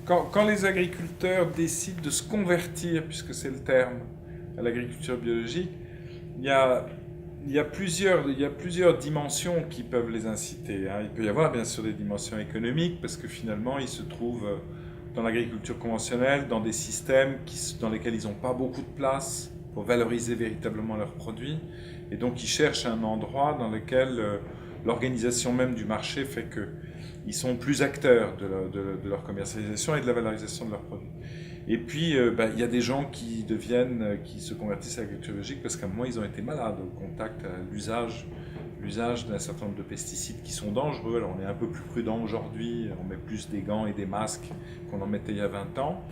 quand les agriculteurs décident de se convertir, puisque c'est le terme, à l'agriculture biologique, il y a plusieurs dimensions qui peuvent les inciter, hein. Il peut y avoir bien sûr des dimensions économiques, parce que finalement ils se trouvent dans l'agriculture conventionnelle, dans des systèmes dans lesquels ils n'ont pas beaucoup de place pour valoriser véritablement leurs produits, et donc ils cherchent un endroit dans lequel l'organisation même du marché fait qu'ils sont plus acteurs de leur commercialisation et de la valorisation de leurs produits. Et puis, il y a des gens qui se convertissent à l'agriculture biologique parce qu'à un moment, ils ont été malades au contact, à l'usage d'un certain nombre de pesticides qui sont dangereux. Alors, on est un peu plus prudent aujourd'hui, on met plus des gants et des masques qu'on en mettait il y a 20 ans.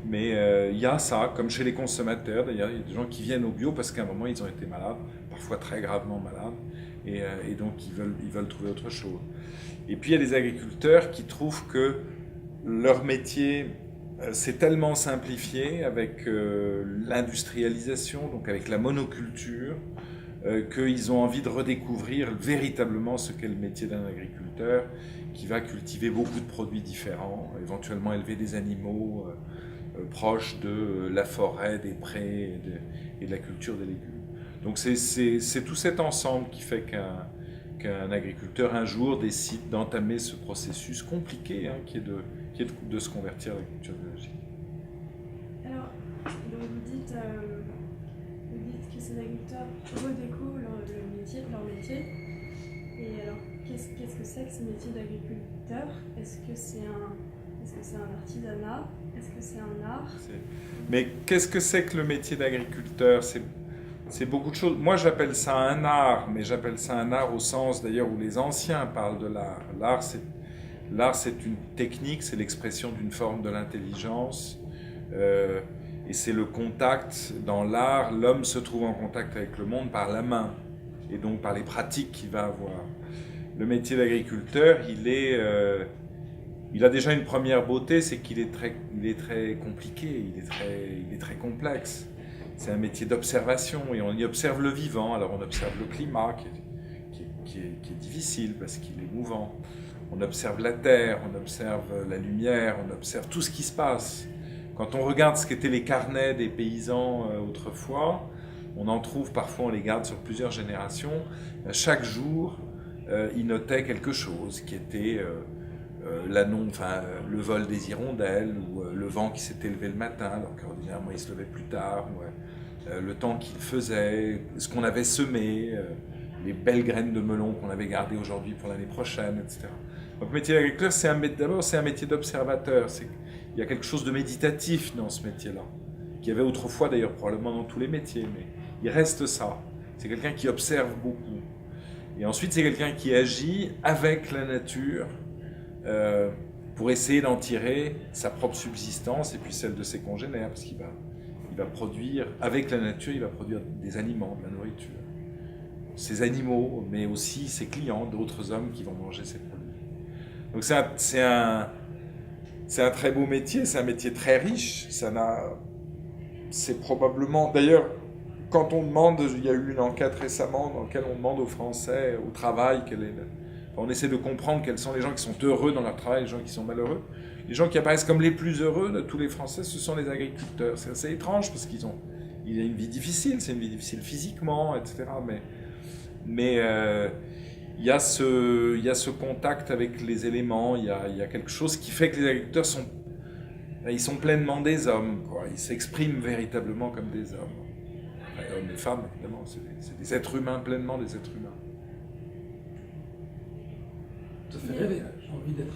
Mais il y a ça, comme chez les consommateurs, d'ailleurs, il y a des gens qui viennent au bio parce qu'à un moment, ils ont été malades, parfois très gravement malades, et donc ils veulent trouver autre chose. Et puis, il y a des agriculteurs qui trouvent que leur métier c'est tellement simplifié avec l'industrialisation, donc avec la monoculture, qu'ils ont envie de redécouvrir véritablement ce qu'est le métier d'un agriculteur qui va cultiver beaucoup de produits différents, éventuellement élever des animaux proches de la forêt, des prés et de la culture des légumes. Donc c'est tout cet ensemble qui fait qu'un agriculteur un jour décide d'entamer ce processus compliqué, hein, qui est de se convertir à l'agriculture biologique. Alors, donc vous dites que ces agriculteurs redécouvrent leur métier. Et alors, qu'est-ce que c'est que ce métier d'agriculteur? Est-ce que c'est un artisanat? Est-ce que c'est un art? Mais qu'est-ce que c'est que le métier d'agriculteur? C'est beaucoup de choses. Moi, j'appelle ça un art, mais j'appelle ça un art au sens d'ailleurs où les anciens parlent de l'art. L'art, c'est une technique, c'est l'expression d'une forme de l'intelligence, et c'est le contact. Dans l'art, l'homme se trouve en contact avec le monde par la main, et donc par les pratiques qu'il va avoir. Le métier d'agriculteur, il a déjà une première beauté, c'est qu'il est très compliqué, il est très complexe. C'est un métier d'observation, et on y observe le vivant. Alors on observe le climat, qui est difficile parce qu'il est mouvant. On observe la terre, on observe la lumière, on observe tout ce qui se passe. Quand on regarde ce qu'étaient les carnets des paysans autrefois, on en trouve parfois, on les garde sur plusieurs générations. Chaque jour, ils notaient quelque chose qui était le vol des hirondelles, ou le vent qui s'était levé le matin, alors qu'ordinairement il se levait plus tard, le temps qu'il faisait, ce qu'on avait semé, les belles graines de melon qu'on avait gardées aujourd'hui pour l'année prochaine, etc. Donc le métier d'agriculteur, d'abord c'est un métier d'observateur. Il y a quelque chose de méditatif dans ce métier-là, qu'il y avait autrefois d'ailleurs probablement dans tous les métiers, mais il reste ça. C'est quelqu'un qui observe beaucoup. Et ensuite c'est quelqu'un qui agit avec la nature pour essayer d'en tirer sa propre subsistance et puis celle de ses congénères, parce qu'il va produire, avec la nature, il va produire des aliments, de la nourriture. Ses animaux, mais aussi ses clients, d'autres hommes qui vont manger ses produits. Donc c'est un très beau métier, c'est un métier très riche. C'est probablement... D'ailleurs, quand on demande, il y a eu une enquête récemment dans laquelle on demande aux Français au travail, on essaie de comprendre quels sont les gens qui sont heureux dans leur travail, les gens qui sont malheureux. Les gens qui apparaissent comme les plus heureux de tous les Français, ce sont les agriculteurs. C'est assez étrange parce qu'il y a une vie difficile, c'est une vie difficile physiquement, etc. Mais il y a ce contact avec les éléments, il y a quelque chose qui fait que les agriculteurs sont pleinement des hommes, quoi. Ils s'expriment véritablement comme des hommes. Enfin, hommes et femmes, évidemment, c'est des êtres humains, pleinement des êtres humains. Ça fait rêver, j'ai envie d'être.